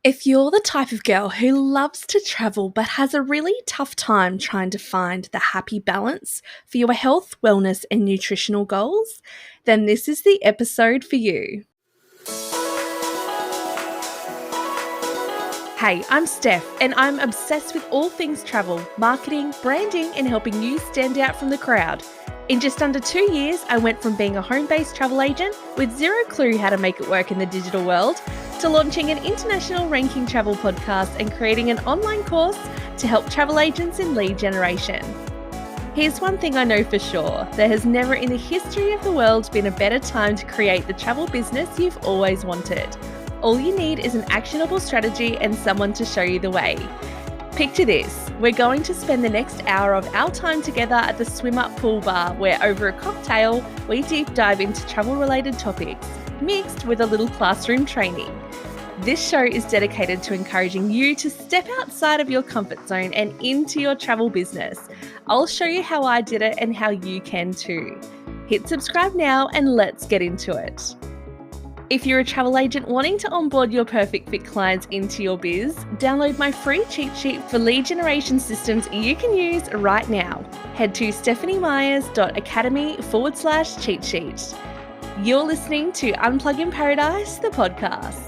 If you're the type of girl who loves to travel but has a really tough time trying to find the happy balance for your health, wellness, and nutritional goals, then this is the episode for you. Hey, I'm Steph, and I'm obsessed with all things travel, marketing, branding, and helping you stand out from the crowd. In just under 2 years, I went from being a home-based travel agent with zero clue how to make it work in the digital world to launching an international ranking travel podcast and creating an online course to help travel agents in lead generation. Here's one thing I know for sure. There has never in the history of the world been a better time to create the travel business you've always wanted. All you need is an actionable strategy and someone to show you the way. Picture this, we're going to spend the next hour of our time together at the Swim Up Pool Bar where over a cocktail, we deep dive into travel-related topics, mixed with a little classroom training. This show is dedicated to encouraging you to step outside of your comfort zone and into your travel business. I'll show you how I did it and how you can too. Hit subscribe now and let's get into it. If you're a travel agent wanting to onboard your perfect fit clients into your biz, download my free cheat sheet for lead generation systems you can use right now. Head to stephaniemyers.academy/cheat sheet. You're listening to Unplug in Paradise, the podcast.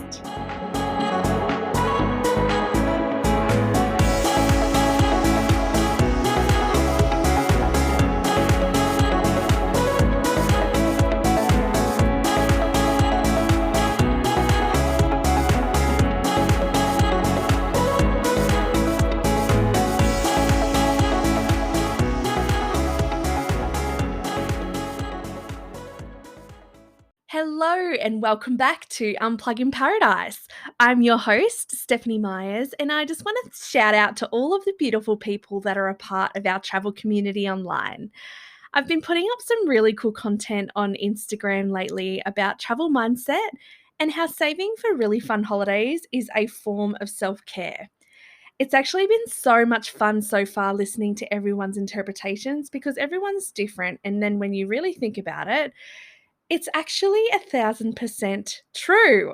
Hello and welcome back to Unplug in Paradise. I'm your host, Stephanie Myers, and I just want to shout out to all of the beautiful people that are a part of our travel community online. I've been putting up some really cool content on Instagram lately about travel mindset and how saving for really fun holidays is a form of self-care. It's actually been so much fun so far listening to everyone's interpretations because everyone's different, and then when you really think about it, it's actually 1,000% true.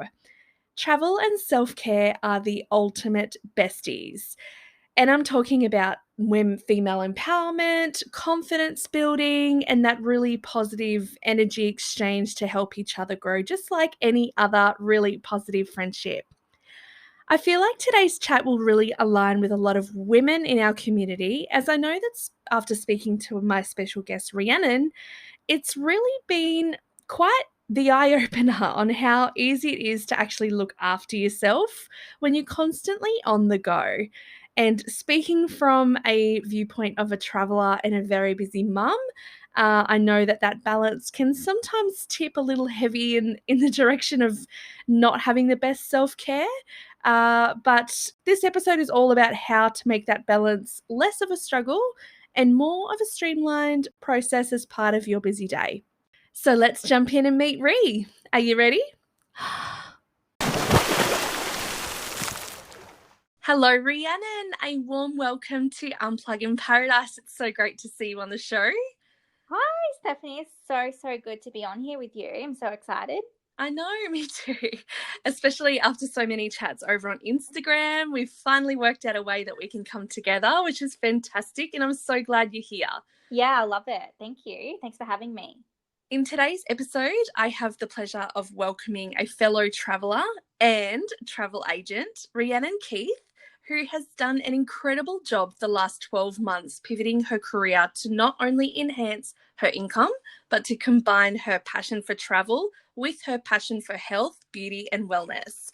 Travel and self-care are the ultimate besties. And I'm talking about female empowerment, confidence building, and that really positive energy exchange to help each other grow, just like any other really positive friendship. I feel like today's chat will really align with a lot of women in our community, as I know that after speaking to my special guest, Rhiannon, it's really been quite the eye-opener on how easy it is to actually look after yourself when you're constantly on the go. And speaking from a viewpoint of a traveler and a very busy mum, I know that that balance can sometimes tip a little heavy in the direction of not having the best self-care. But this episode is all about how to make that balance less of a struggle and more of a streamlined process as part of your busy day. So let's jump in and meet Rhi. Are you ready? Hello, Rhiannon. A warm welcome to Unplug in Paradise. It's so great to see you on the show. Hi, Stephanie. It's so good to be on here with you. I'm so excited. I know, me too. Especially after so many chats over on Instagram. We've finally worked out a way that we can come together, which is fantastic. And I'm so glad you're here. Yeah, I love it. Thank you. Thanks for having me. In today's episode, I have the pleasure of welcoming a fellow traveller and travel agent, Rhiannon Keath, who has done an incredible job the last 12 months pivoting her career to not only enhance her income, but to combine her passion for travel with her passion for health, beauty, and wellness.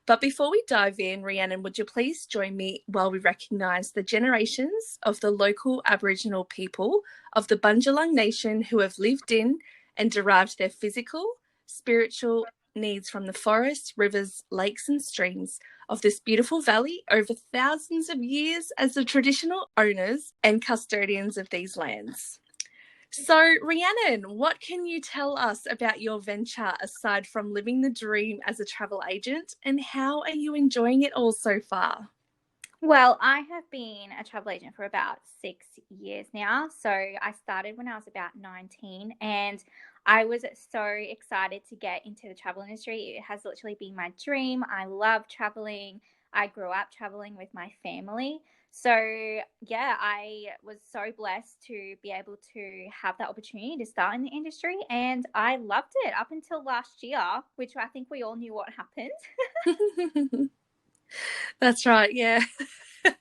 But before we dive in, Rhiannon, would you please join me while we recognise the generations of the local Aboriginal people of the Bundjalung Nation who have lived in and derived their physical, spiritual needs from the forests, rivers, lakes, and streams of this beautiful valley over thousands of years as the traditional owners and custodians of these lands. So, Rhiannon, what can you tell us about your venture aside from living the dream as a travel agent, and how are you enjoying it all so far? Well, I have been a travel agent for about 6 years now. So I started when I was about 19 and I was so excited to get into the travel industry. It has literally been my dream. I love traveling. I grew up traveling with my family. So, yeah, I was so blessed to be able to have that opportunity to start in the industry. And I loved it up until last year, which I think we all knew what happened. That's right. Yeah.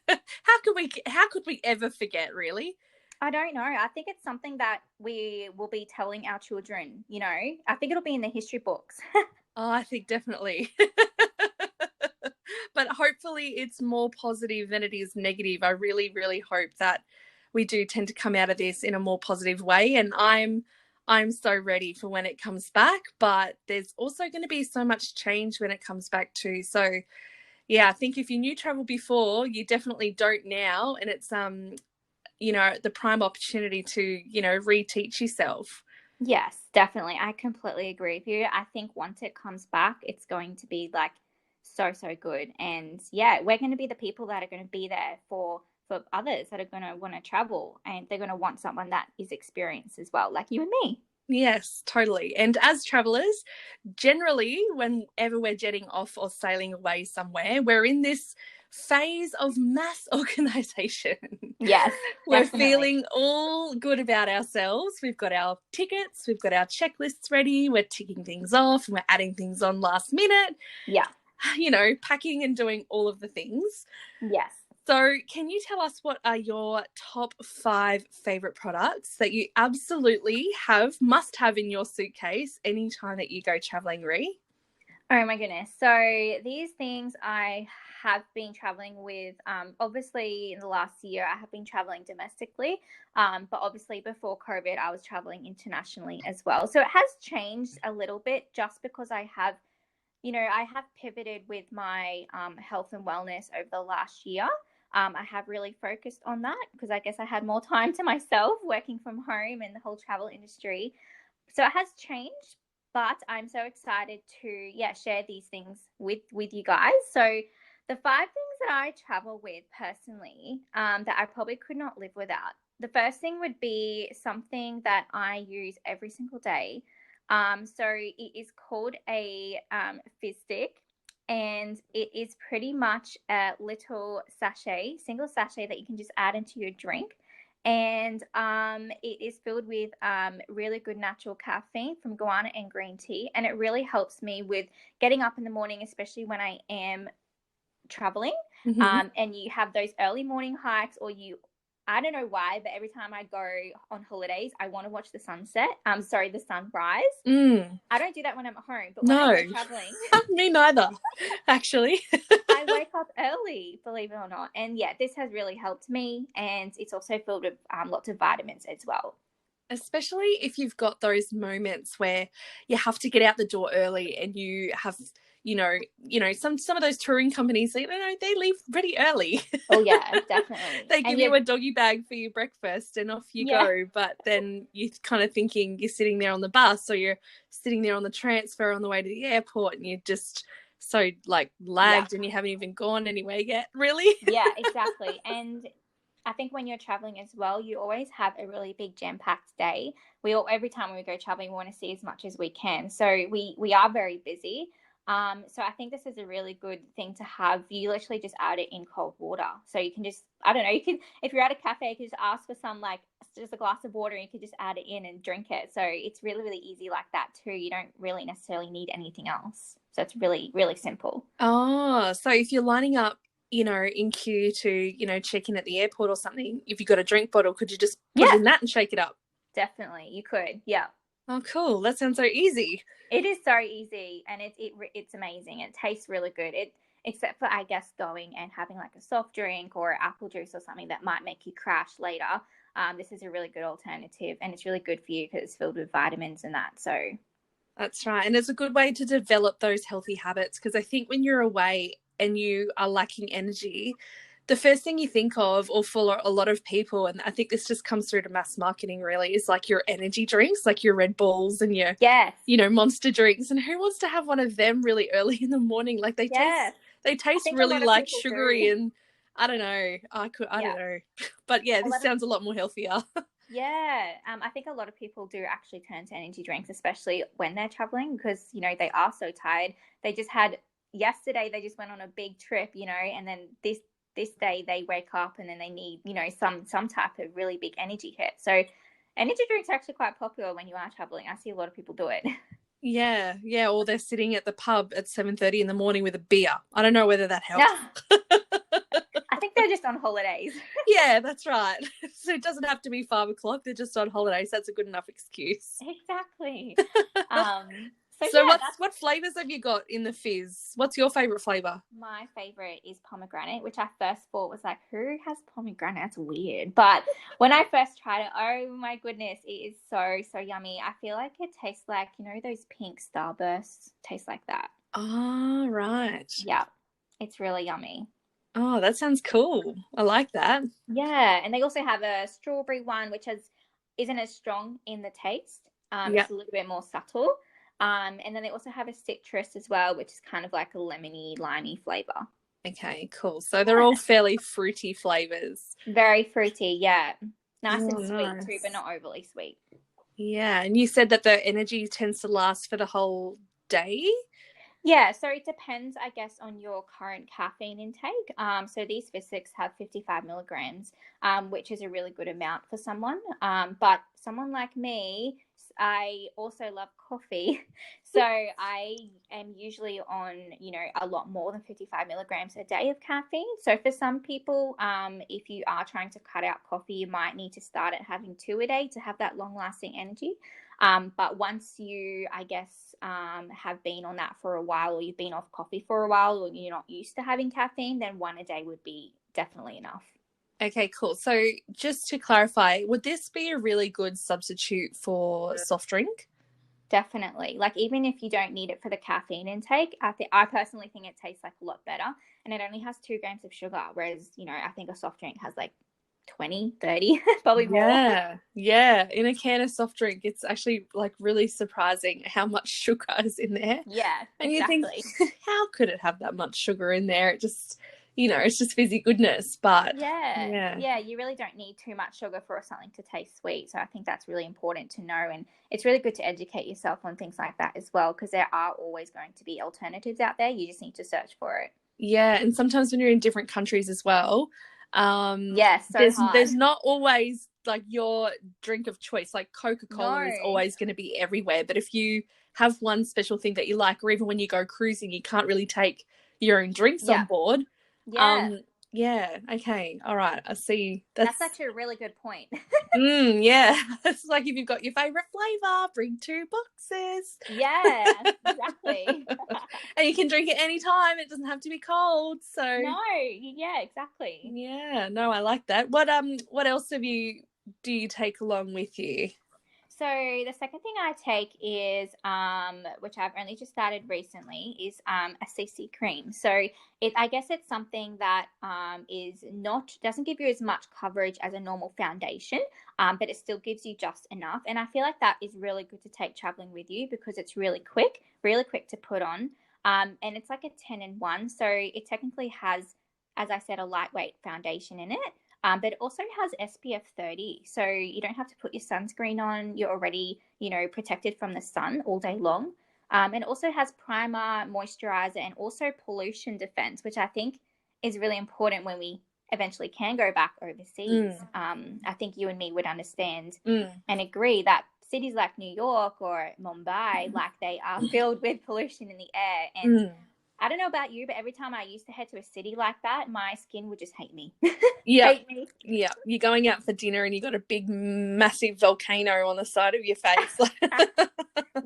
How could we ever forget, really? I don't know. I think it's something that we will be telling our children, you know. I think it'll be in the history books. Oh, I think definitely. But hopefully it's more positive than it is negative. I really, really hope that we do tend to come out of this in a more positive way. And I'm so ready for when it comes back. But there's also going to be so much change when it comes back too. So yeah, I think if you knew travel before, you definitely don't now. And it's the prime opportunity to, reteach yourself. Yes, definitely. I completely agree with you. I think once it comes back, it's going to be like so, so good. And yeah, we're going to be the people that are going to be there for others that are going to want to travel and they're going to want someone that is experienced as well, like you and me. Yes, totally. And as travelers, generally, whenever we're jetting off or sailing away somewhere, we're in this phase of mass organization. Yes, We're definitely. feeling all good about ourselves. We've got our tickets, we've got our checklists ready, we're ticking things off, and we're adding things on last minute, Yeah. packing and doing all of the things. Yes. So, can you tell us what are your top 5 favorite products that you absolutely must have in your suitcase anytime that you go traveling, Ree? Oh my goodness. So these things I have been traveling with, obviously in the last year, I have been traveling domestically. But obviously before COVID, I was traveling internationally as well. So it has changed a little bit just because I have pivoted with my health and wellness over the last year. I have really focused on that because I guess I had more time to myself working from home and the whole travel industry. So it has changed, but I'm so excited to share these things with you guys. So the 5 things that I travel with personally, that I probably could not live without. The first thing would be something that I use every single day. So it is called a fizz stick, and it is pretty much a little sachet, single sachet that you can just add into your drink. And it is filled with really good natural caffeine from guarana and green tea, and it really helps me with getting up in the morning, especially when I am traveling. Mm-hmm. And you have those early morning hikes, or I don't know why, but every time I go on holidays, I want to watch the sunset. Sorry, the sunrise. Mm, I don't do that when I'm at home, but when I no, go traveling, me neither, actually. I wake up early, believe it or not. And yeah, this has really helped me. And it's also filled with lots of vitamins as well. Especially if you've got those moments where you have to get out the door early and you have some of those touring companies, they leave pretty early. Oh, yeah, definitely. They And give you a doggy bag for your breakfast and off you yeah, go, but then you're kind of thinking you're sitting there on the bus or you're sitting there on the transfer on the way to the airport and you're just so like yeah, lagged and you haven't even gone anywhere yet, really. yeah, exactly. And I think when you're traveling as well, you always have a really big jam-packed day. Every time we go traveling, we want to see as much as we can. So we are very busy. So I think this is a really good thing to have. You literally just add it in cold water. So you can just, I don't know, you can, if you're at a cafe, you can just ask for some, like just a glass of water and you can just add it in and drink it. So it's really, really easy like that too. You don't really necessarily need anything else. So it's really, really simple. Oh, so if you're lining up, in queue to, check in at the airport or something, if you've got a drink bottle, could you just put it Yeah, in that and shake it up? definitely. You could. Yeah. Oh, cool. That sounds so easy. It is so easy, and it's amazing. It tastes really good. Except for, I guess, going and having like a soft drink or apple juice or something that might make you crash later. This is a really good alternative, and it's really good for you because it's filled with vitamins and that. So That's right. And it's a good way to develop those healthy habits because I think when you're away and you are lacking energy, the first thing you think of, or for a lot of people, and I think this just comes through to mass marketing really, is like your energy drinks, like your Red Bulls and your, yes, monster drinks. And who wants to have one of them really early in the morning? Like they taste yes, they I taste think a really lot of like people sugary do. and I don't know. I Yeah. don't know. But yeah, A this lot of sounds a lot more healthier. Yeah, I think a lot of people do actually turn to energy drinks, especially when they're traveling, because they are so tired. They just had yesterday. They just went on a big trip, and then this day they wake up and then they need some type of really big energy hit. So energy drinks are actually quite popular when you are traveling. I see a lot of people do it. Yeah, yeah. Or they're sitting at the pub at 7:30 in the morning with a beer. I don't know whether that helps. No, I think they're just on holidays. Yeah, that's right. So it doesn't have to be 5 o'clock. They're just on holidays. That's a good enough excuse. Exactly. So So yeah, what flavors have you got in the fizz? What's your favorite flavor? my favorite is pomegranate, which I first thought was like, who has pomegranate? That's weird. But when I first tried it, oh my goodness, it is so, so yummy. I feel like it tastes like, those pink starbursts taste like that. Oh, right. Yeah, it's really yummy. Oh, that sounds cool. I like that. Yeah, and they also have a strawberry one, which isn't as strong in the taste. Yeah. It's a little bit more subtle. And then they also have a citrus as well, which is kind of like a lemony, limey flavor. Okay, cool. So they're all fairly fruity flavors. Very fruity, yeah. Nice Oh, and sweet too, but nice. not overly sweet. Yeah, and you said that the energy tends to last for the whole day? Yeah, so it depends, I guess, on your current caffeine intake. So these physics have 55 milligrams, which is a really good amount for someone. But someone like me, I also love coffee. So I am usually on, a lot more than 55 milligrams a day of caffeine. So for some people, if you are trying to cut out coffee, you might need to start at having two a day to have that long lasting energy. But once you, I guess, have been on that for a while, or you've been off coffee for a while, or you're not used to having caffeine, then one a day would be definitely enough. Okay, cool. So just to clarify, would this be a really good substitute for soft drink? Definitely. Like even if you don't need it for the caffeine intake, I personally think it tastes like a lot better, and it only has 2 grams of sugar, whereas I think a soft drink has like 20, 30, probably more. Yeah, yeah. In a can of soft drink, it's actually like really surprising how much sugar is in there. Yeah, And you think, exactly. how could it have that much sugar in there? It just, it's just fizzy goodness. But Yeah, yeah, yeah, you really don't need too much sugar for something to taste sweet. So I think that's really important to know. And it's really good to educate yourself on things like that as well, because there are always going to be alternatives out there. You just need to search for it. yeah. And sometimes when you're in different countries as well, Yeah, so hard. there's not always like your drink of choice. Like Coca-Cola No. is always going to be everywhere. But if you have one special thing that you like, or even when you go cruising, you can't really take your own drinks on Yeah, board. yeah. Um, yeah, okay, all right, I see. That's That's actually a really good point. yeah. It's like if you've got your favorite flavor, bring 2 boxes. Yeah, exactly. And you can drink it anytime. It doesn't have to be cold. So No, yeah, exactly. yeah, no, I like that. What else do you take along with you? So the second thing I take is, which I've only just started recently, is a CC cream. So I guess it's something that is not doesn't give you as much coverage as a normal foundation, but it still gives you just enough. And I feel like that is really good to take traveling with you because it's really quick to put on, and it's like a 10-in-1. So it technically has, as I said, a lightweight foundation in it. But it also has SPF 30, so you don't have to put your sunscreen on. You're already, protected from the sun all day long. And it also has primer, moisturizer, and also pollution defense, which I think is really important when we eventually can go back overseas. I think you and me would understand Mm. and agree that cities like New York or Mumbai, like they are filled with pollution in the air. And Mm. I don't know about you, but every time I used to head to a city like that, my skin would just hate me. Yeah. Hate me. Yeah. You're going out for dinner and you got a big, massive volcano on the side of your face.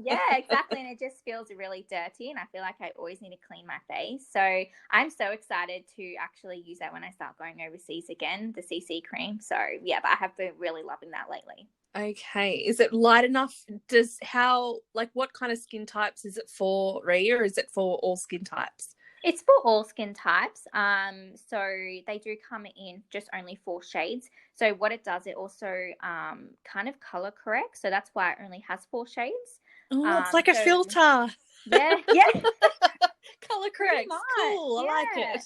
Yeah, exactly. And it just feels really dirty. And I feel like I always need to clean my face. So I'm so excited to actually use that when I start going overseas again, the CC cream. So yeah, but I have been really loving that lately. Okay. Is it light enough? What kind of skin types is it for, Rhea, or is it for all skin types? It's for all skin types. So they do come in just only 4 shades. So what it does, it also kind of color corrects. So that's why it only has 4 shades. Oh, it's like a So filter. yeah, yeah, Color pretty corrects. much. Cool. I like Yeah. it.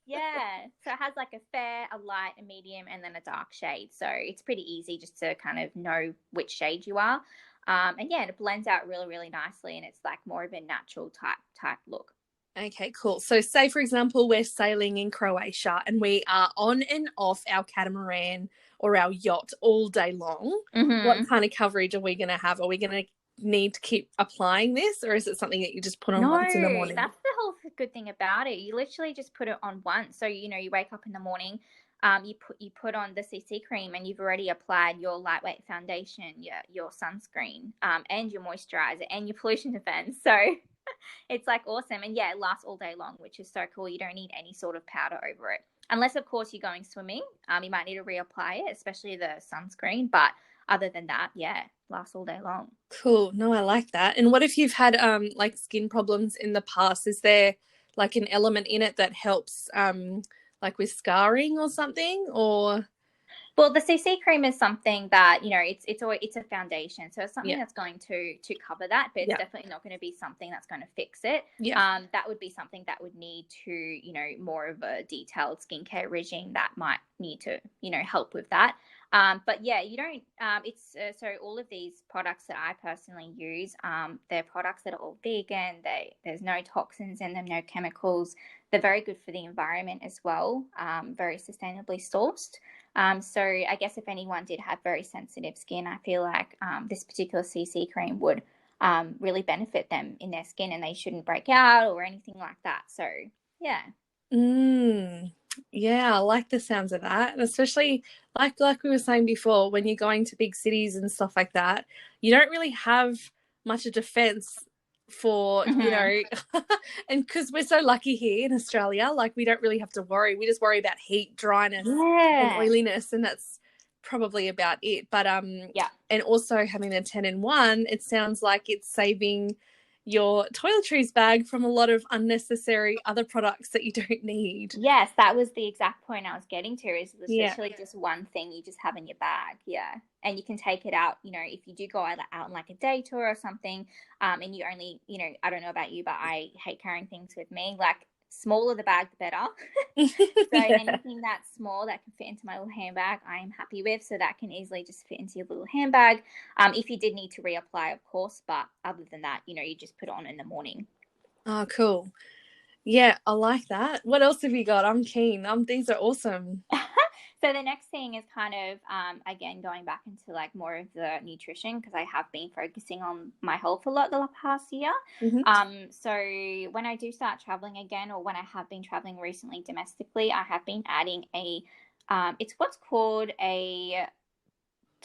Yeah. So it has like a fair, a light, a medium, and then a dark shade. So it's pretty easy just to kind of know which shade you are. And yeah, it blends out really, really nicely, and it's like more of a natural type look. Okay, cool. So, say for example, we're sailing in Croatia and we are on and off our catamaran or our yacht all day long. What Mm-hmm. kind of coverage are we going to have? Are we going to need to keep applying this, or is it something that you just put on No, once in the morning? that's the whole good thing about it. You literally just put it on once. So, you wake up in the morning, you put on the CC cream and you've already applied your lightweight foundation, your sunscreen, and your moisturizer and your pollution defense. So it's like awesome. And yeah, it lasts all day long, which is so cool. You don't need any sort of powder over it. Unless of course you're going swimming. You might need to reapply it, especially the sunscreen. But other than that, yeah, lasts all day long. Cool. No, I like that. And what if you've had like skin problems in the past? Is there like an element in it that helps like with scarring or something? Or Well, the CC cream is something that it's a foundation, so it's something yeah, that's going to cover that, but it's yeah, definitely not going to be something that's going to fix it. yeah. That would be something that would need to more of a detailed skincare regime that might need to help with that. But yeah, you don't. It's so all of these products that I personally use, they're products that are all vegan. There's no toxins in them, no chemicals. They're very good for the environment as well. Very sustainably sourced. So I guess if anyone did have very sensitive skin, I feel like this particular CC cream would really benefit them in their skin, and they shouldn't break out or anything like that. So yeah. Mm, yeah, I like the sounds of that. And especially like we were saying before, when you're going to big cities and stuff like that, you don't really have much of defense for, Mm-hmm. and because we're so lucky here in Australia, like we don't really have to worry. We just worry about heat, dryness, and Yeah. oiliness, and that's probably about it. But Yeah. and also having the 10 in 1, it sounds like it's saving your toiletries bag from a lot of unnecessary other products that you don't need. Yes, that was the exact point I was getting to. Is there's Yeah. literally just one thing you just have in your bag, yeah, and you can take it out. If you do go out on like a day tour or something, and you only, I don't know about you, but I hate carrying things with me. Like smaller the bag, the better. So Yeah. anything that's small that can fit into my little handbag, I am happy with. So that can easily just fit into your little handbag. If you did need to reapply, of course, but other than that, you just put it on in the morning. Oh, cool. Yeah, I like that. What else have you got? I'm keen. These are awesome. So the next thing is kind of again going back into like more of the nutrition, because I have been focusing on my health a lot the past year. Hmm. So when I do start traveling again, or when I have been traveling recently domestically, I have been adding it's what's called a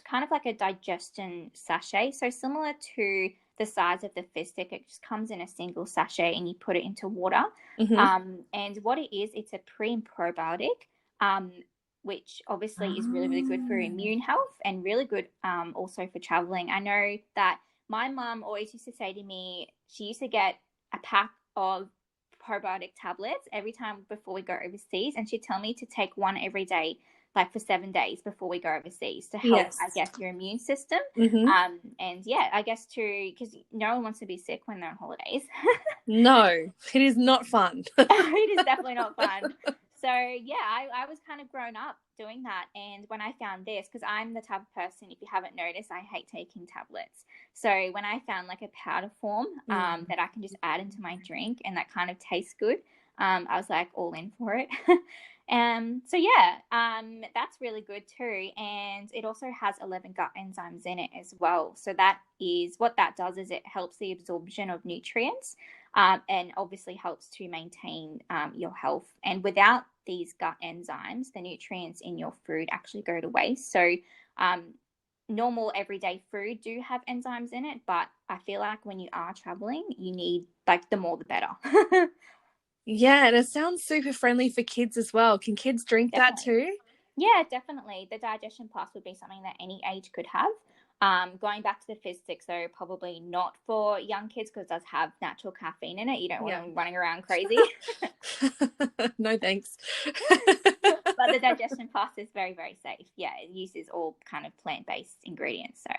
kind of like a digestion sachet. So similar to the size of the fist stick, it just comes in a single sachet and you put it into water. Hmm. And what it is, it's a pre and probiotic, um, which obviously is really, really good for Oh. immune health and really good also for traveling. I know that my mum always used to say to me, she used to get a pack of probiotic tablets every time before we go overseas, and she'd tell me to take one every day, like for 7 days before we go overseas, to help, I Yes. guess, your immune system. Hmm. And yeah, I guess because no one wants to be sick when they're on holidays. No, it is not fun. It is definitely not fun. So yeah, I was kind of grown up doing that, and when I found this, because I'm the type of person, if you haven't noticed, I hate taking tablets. So when I found like a powder form Mm. that I can just add into my drink and that kind of tastes good, I was like all in for it. So yeah, that's really good too, and it also has 11 gut enzymes in it as well. So that is what that does, is it helps the absorption of nutrients, and obviously helps to maintain your health. And without these gut enzymes, the nutrients in your food actually go to waste. So normal everyday food do have enzymes in it, but I feel like when you are traveling, you need like the more the better. Yeah, and it sounds super friendly for kids as well. Can kids drink that Definitely. too? Yeah, definitely. The Digestion Plus would be something that any age could have. Going back to the fizz sticks, though, probably not for young kids because it does have natural caffeine in it. You don't want Yeah. them running around crazy. No, thanks. But the Digestion Plus is very, very safe. Yeah, it uses all kind of plant-based ingredients. So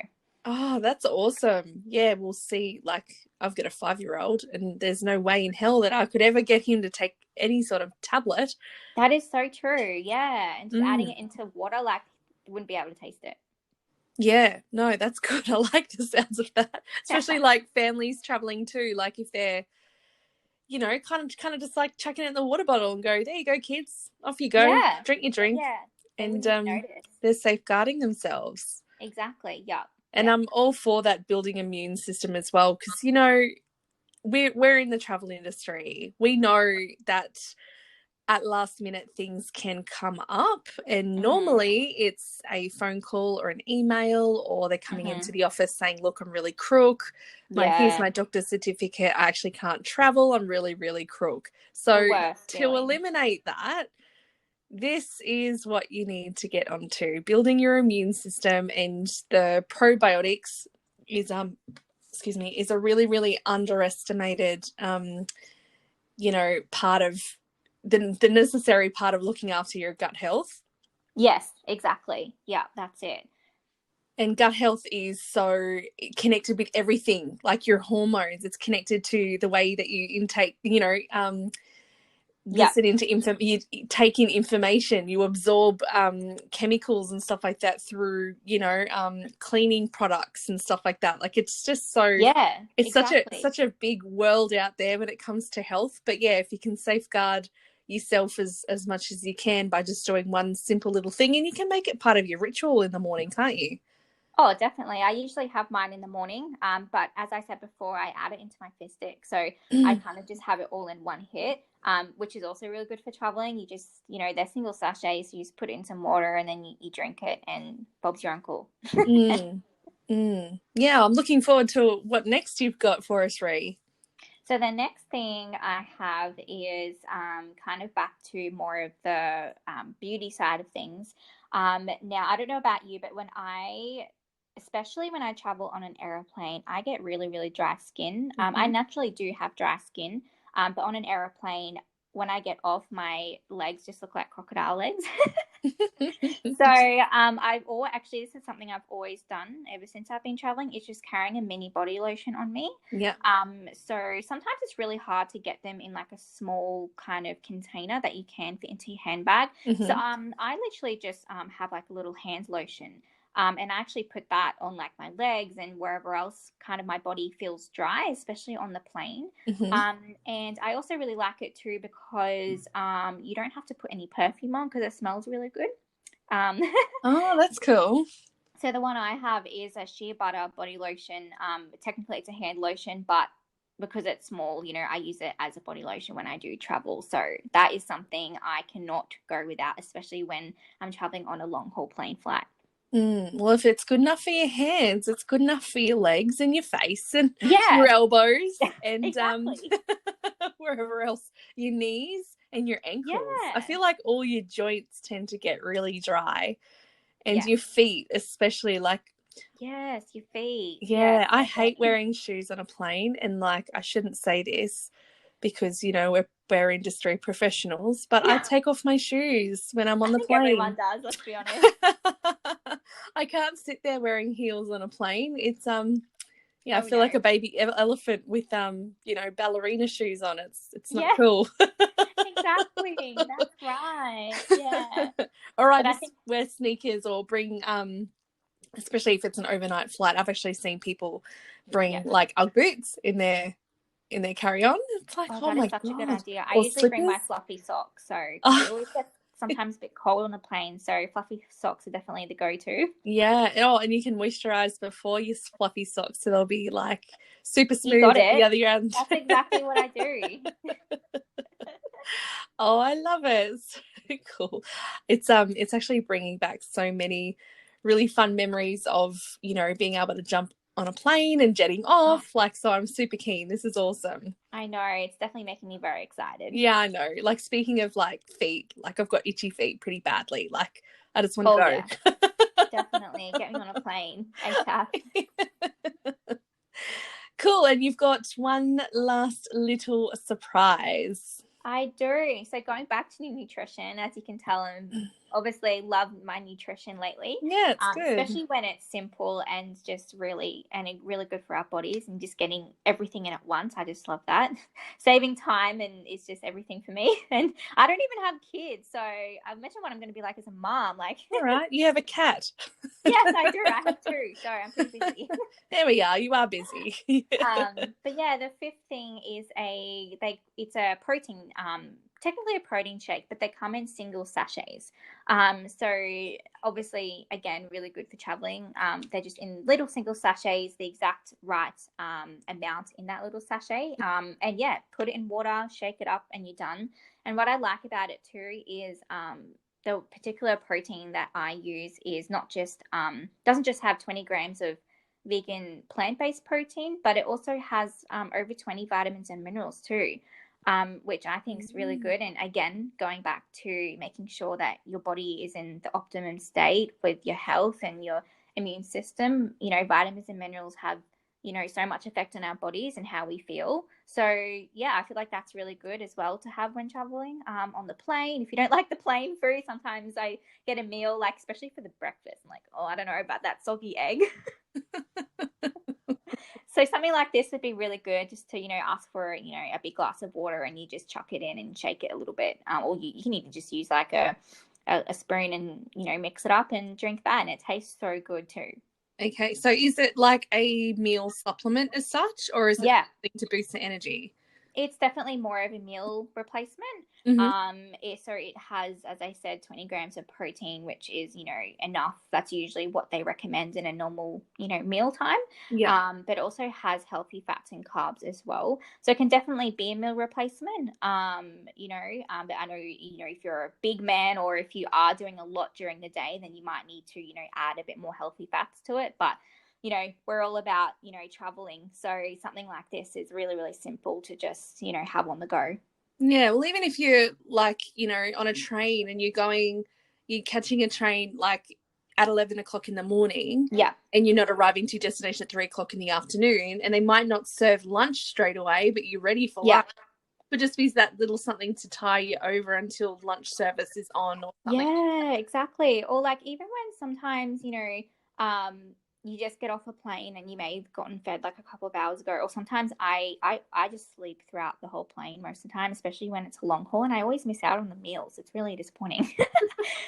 Oh, that's awesome. Yeah, we'll see. Like, I've got a 5-year-old, and there's no way in hell that I could ever get him to take any sort of tablet. That is so true. Yeah. And just adding Mm. it into water, like, wouldn't be able to taste it. Yeah, no, that's good. I like the sounds of that. Especially like families traveling too. Like if they're, kind of just like chucking it in the water bottle and go, there you go, kids, off you go, Yeah. drink your drink, Yeah. They and wouldn't even notice. they're safeguarding themselves. Exactly. Yep. And Yep. I'm all for that building immune system as well, because we're in the travel industry. We know that at last minute things can come up, and Mm-hmm. normally it's a phone call or an email, or they're coming Mm-hmm. into the office saying, look, I'm really crook, here's Yeah. my doctor's certificate, I actually can't travel, I'm really, really crook. The So worst to feeling. eliminate that, this is what you need to get onto: building your immune system. And the probiotics is is a really, really underestimated part of the necessary part of looking after your gut health. Yes, exactly. Yeah, that's it. And gut health is so connected with everything, like your hormones. It's connected to the way that you intake, Yep. listen into you take in information, you absorb chemicals and stuff like that through cleaning products and stuff like that. Like it's just so Yeah, it's exactly. such a big world out there when it comes to health. But yeah, if you can safeguard yourself as much as you can by just doing one simple little thing, and you can make it part of your ritual in the morning, can't you? Oh, definitely. I usually have mine in the morning, but as I said before, I add it into my fistic. So I kind of just have it all in one hit, which is also really good for traveling. You just, they're single sachets, so you just put it in some water and then you drink it, and Bob's your uncle. Mm. Mm. Yeah, I'm looking forward to what next you've got for us, Ree. So the next thing I have is kind of back to more of the beauty side of things. Now, I don't know about you, but especially when I travel on an aeroplane, I get really, really dry skin. I Mm-hmm. naturally do have dry skin, but on an aeroplane, when I get off, my legs just look like crocodile legs. So actually, this is something I've always done ever since I've been traveling, is just carrying a mini body lotion on me. Yeah. So sometimes it's really hard to get them in like a small kind of container that you can fit into your handbag. So Mm-hmm. I literally just have like a little hand lotion. And I actually put that on like my legs and wherever else kind of my body feels dry, especially on the plane. Mm-hmm. And I also really like it too because you don't have to put any perfume on because it smells really good. Um, Oh, that's cool. so the one I have is a shea butter body lotion. Technically, it's a hand lotion, but because it's small, I use it as a body lotion when I do travel. So that is something I cannot go without, especially when I'm traveling on a long haul plane flight. Well, if it's good enough for your hands, it's good enough for your legs and your face and your Yeah, elbows and exactly. wherever else, your knees and your ankles. I Yeah. feel like all your joints tend to get really dry, and Yes. your feet, especially. Like, Yes, your feet. Yes, yeah, I hate definitely. wearing shoes on a plane, and like, I shouldn't say this because we're industry professionals, but I Yeah. take off my shoes when I'm on I the think everyone plane. does, let's be honest. I can't sit there wearing heels on a plane. It's yeah, I Oh feel no. like a baby elephant with ballerina shoes on. It's not Yeah, cool. exactly. That's right. Yeah. Or I But I just think, wear sneakers, or bring especially if it's an overnight flight. I've actually seen people yeah. bring like Ugg boots in their carry-on. It's like, Oh, oh that is my such a good god. idea. I Or usually bring slippers. my fluffy socks, so because it Oh, always gets sometimes a bit cold on the plane, so fluffy socks are definitely the go-to. yeah. Oh, and you can moisturize before your fluffy socks, so they'll be like super You smooth got at the it. other end. That's exactly what I do. Oh, I love it. It's so cool. It's actually bringing back so many really fun memories of, being able to jump on a plane and jetting Oh, off. Like, so I'm super keen. This is awesome. I know. It's definitely making me very excited. Yeah, I know. Like, speaking of like feet, like I've got itchy feet pretty badly. Like, I just want Oh to yeah, go. definitely. Get me on a plane ASAP. Cool. And you've got one last little surprise. I do. So going back to nutrition, as you can tell, I'm obviously love my nutrition lately, Yeah, it's good. especially when it's simple and just really really good for our bodies and just getting everything in at once. I just love that. Saving time and it's just everything for me. And I don't even have kids, so I imagine what I'm going to be like as a mom. Like, All right, you have a cat. yes, I do. I have two, so I'm pretty busy. There we are. You are busy. But yeah, the fifth thing is it's a protein, technically a protein shake, but they come in single sachets. So obviously, again, really good for traveling. They're just in little single sachets, the exact right amount in that little sachet. And yeah, put it in water, shake it up, and you're done. And what I like about it too is the particular protein that I use is not just doesn't just have 20 grams of vegan plant-based protein, but it also has over 20 vitamins and minerals too, which I think is really good. And again, going back to making sure that your body is in the optimum state with your health and your immune system. Vitamins and minerals have so much effect on our bodies and how we feel. So yeah, I feel like that's really good as well to have when traveling on the plane. If you don't like the plane food, sometimes I get a meal, like especially for the breakfast. I'm like, oh, I don't know about that soggy egg. So something like this would be really good, just to ask for a big glass of water and you just chuck it in and shake it a little bit, or you can even just use like a spoon and mix it up and drink that, and it tastes so good too. Okay, so is it like a meal supplement as such, or is it Yeah, something to boost the energy? it's definitely more of a meal replacement. Mm-hmm. So it has, as I said, 20 grams of protein, which is, enough. That's usually what they recommend in a normal, meal time. Yeah. But it also has healthy fats and carbs as well. So it can definitely be a meal replacement. But I know, if you're a big man or if you are doing a lot during the day, then you might need to, add a bit more healthy fats to it. But we're all about, traveling. So something like this is really, really simple to just, have on the go. Yeah, well, even if you're like, on a train and you're catching a train like at 11 o'clock in the morning Yeah. and you're not arriving to your destination at 3 o'clock in the afternoon, and they might not serve lunch straight away, but you're ready for Yeah. lunch. It just be that little something to tie you over until lunch service is on or something. Yeah, exactly. Or like even when sometimes, you just get off a plane and you may have gotten fed like a couple of hours ago, or sometimes I just sleep throughout the whole plane most of the time, especially when it's a long haul, and I always miss out on the meals. It's really disappointing.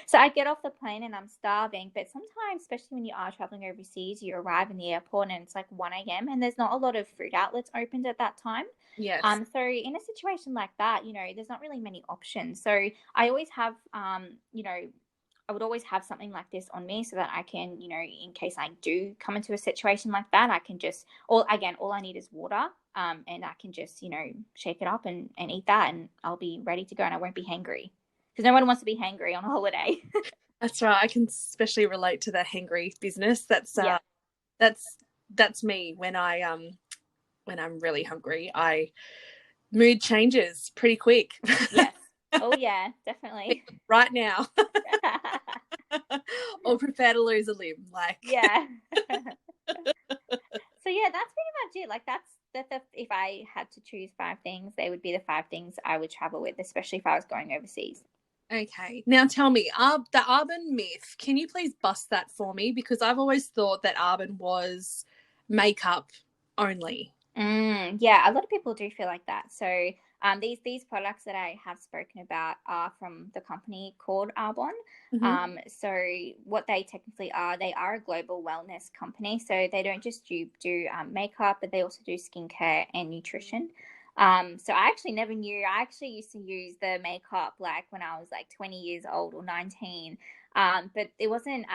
So I get off the plane and I'm starving, but sometimes, especially when you are traveling overseas, you arrive in the airport and it's like 1 a.m. and there's not a lot of food outlets opened at that time. Yes. So in a situation like that, there's not really many options. So I always have, I would always have something like this on me so that I can, in case I do come into a situation like that, I can just, all I need is water, and I can just, shake it up and eat that, and I'll be ready to go, and I won't be hangry, because no one wants to be hangry on a holiday. That's right. I can especially relate to the hangry business. Yeah. That's me when I'm really hungry. Mood changes pretty quick. Yes. Oh yeah, definitely. Right now. Or prepare to lose a limb. Like, Yeah. So yeah, that's pretty much it. Like that's if I had to choose five things, they would be the five things I would travel with, especially if I was going overseas. okay. Now tell me, the Arbonne myth, can you please bust that for me? Because I've always thought that Arbonne was makeup only. Yeah, a lot of people do feel like that. So these products that I have spoken about are from the company called Arbonne. Mm-hmm. So what they technically are, they are a global wellness company. So they don't just do makeup, but they also do skincare and nutrition. So I actually never knew. I actually used to use the makeup like when I was like 20 years old or 19. But it wasn't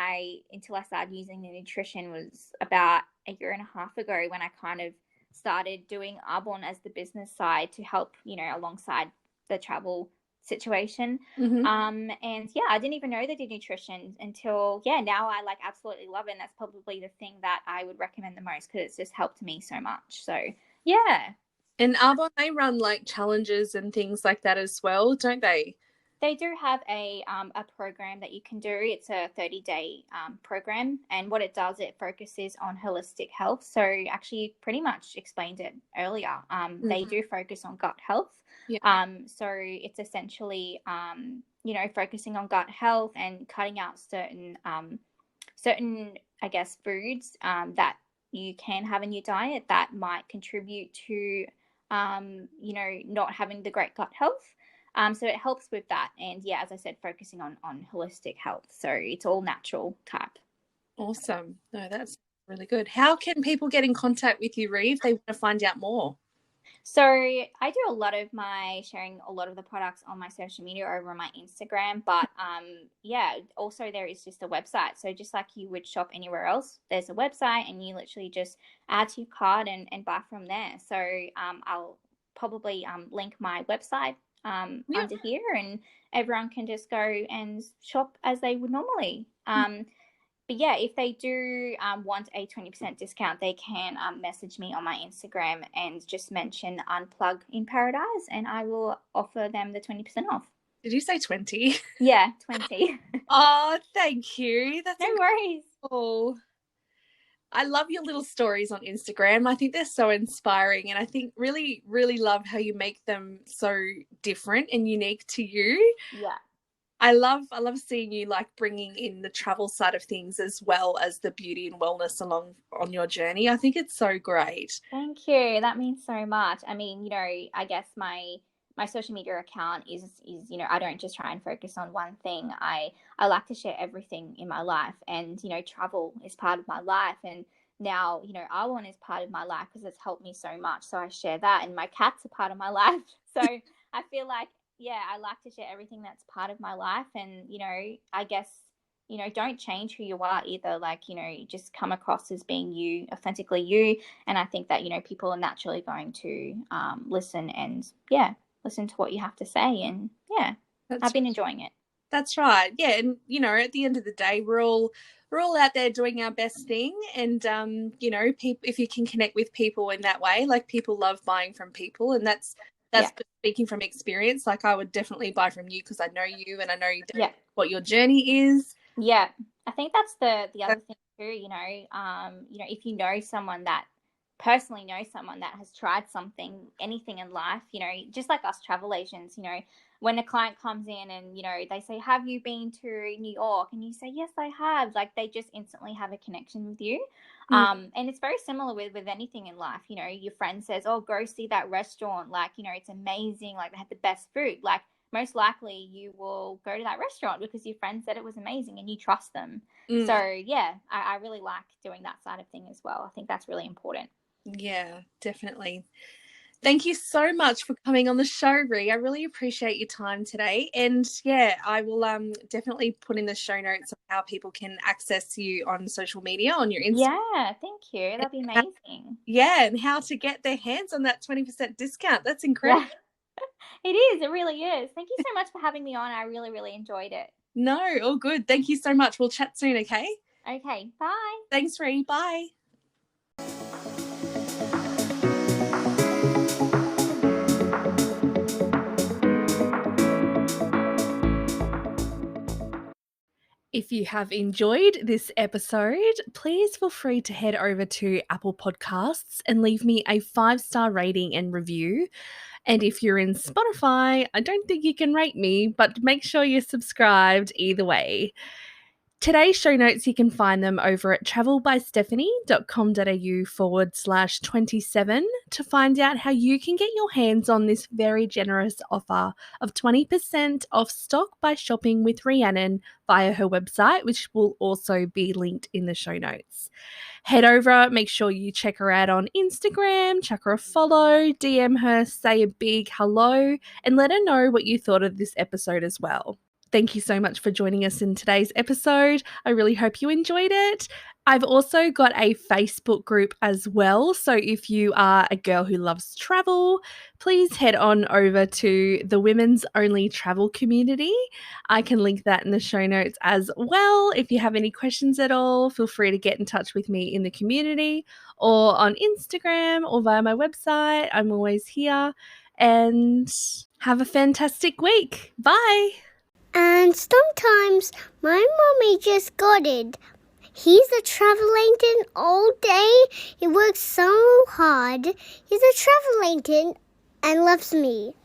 until I started using the nutrition was about a year and a half ago when I kind of started doing Arbonne as the business side to help, alongside the travel situation. Mm-hmm. And yeah, I didn't even know they did nutrition until, yeah, now I like absolutely love it. And that's probably the thing that I would recommend the most because it's just helped me so much. So yeah. And Arbonne, they run like challenges and things like that as well, don't they? They do have a program that you can do. It's a 30-day program, and what it does, it focuses on holistic health. So actually, pretty much explained it earlier. They do focus on gut health. Yeah. So it's essentially, focusing on gut health and cutting out certain, I guess, foods that you can have in your diet that might contribute to, not having the great gut health. So it helps with that. And yeah, as I said, focusing on holistic health. So it's all natural type. Awesome. No, that's really good. How can people get in contact with you, Ree, if they want to find out more? So I do a lot of my sharing a lot of the products on my social media over on my Instagram, but also there is just a website. So just like you would shop anywhere else, there's a website and you literally just add to your cart and buy from there. So I'll probably link my website Yeah. under here, and everyone can just go and shop as they would normally. But yeah, if they do want a 20% discount, they can message me on my Instagram and just mention Unplug in Paradise, and I will offer them the 20% off. Did you say 20? Yeah, 20. Oh, thank you. That's No worries. incredible. I love your little stories on Instagram. I think they're so inspiring, and I think really, really love how you make them so different and unique to you. Yeah. I love seeing you like bringing in the travel side of things as well as the beauty and wellness along on your journey. I think it's so great. Thank you. That means so much. I mean, I guess my social media account is I don't just try and focus on one thing. I like to share everything in my life, and travel is part of my life, and now Awan is part of my life because it's helped me so much. So I share that, and my cats are part of my life. So I feel like, yeah, I like to share everything that's part of my life, and I guess don't change who you are either. Like, just come across as being you, authentically you. And I think that, people are naturally going to listen and, yeah, listen to what you have to say. And yeah, That's I've been enjoying it. That's right. Yeah, and at the end of the day, we're all out there doing our best thing, and people, if you can connect with people in that way, like people love buying from people, and that's Yeah. speaking from experience. Like I would definitely buy from you because I know you and I know Yeah. what your journey is. Yeah. I think that's the other thing too, if you know someone that personally knows someone that has tried something, anything in life, just like us travel agents, when a client comes in and, they say, have you been to New York? And you say, yes, I have. Like, they just instantly have a connection with you. Mm. And it's very similar with anything in life. Your friend says, oh, go see that restaurant. Like, it's amazing. Like, they had the best food. Like, most likely you will go to that restaurant because your friend said it was amazing and you trust them. Mm. So, yeah, I really like doing that side of thing as well. I think that's really important. Yeah, definitely. Thank you so much for coming on the show, Ree. I really appreciate your time today. And yeah, I will definitely put in the show notes of how people can access you on social media, on your Instagram. Yeah, thank you. That'd be amazing. Yeah, and how to get their hands on that 20% discount. That's incredible. Yeah, it is. It really is. Thank you so much for having me on. I really, really enjoyed it. No, all good. Thank you so much. We'll chat soon, okay? Okay, bye. Thanks, Ree. Bye. If you have enjoyed this episode, please feel free to head over to Apple Podcasts and leave me a 5-star rating and review. And if you're in Spotify, I don't think you can rate me, but make sure you're subscribed either way. Today's show notes, you can find them over at travelbystephanie.com.au/27 to find out how you can get your hands on this very generous offer of 20% off stock by shopping with Rhiannon via her website, which will also be linked in the show notes. Head over, make sure you check her out on Instagram, chuck her a follow, DM her, say a big hello, and let her know what you thought of this episode as well. Thank you so much for joining us in today's episode. I really hope you enjoyed it. I've also got a Facebook group as well. So if you are a girl who loves travel, please head on over to the Women's Only Travel Community. I can link that in the show notes as well. If you have any questions at all, feel free to get in touch with me in the community or on Instagram or via my website. I'm always here. And have a fantastic week. Bye. And sometimes my mommy just got it. He's a travel agent all day. He works so hard. He's a travel agent and loves me.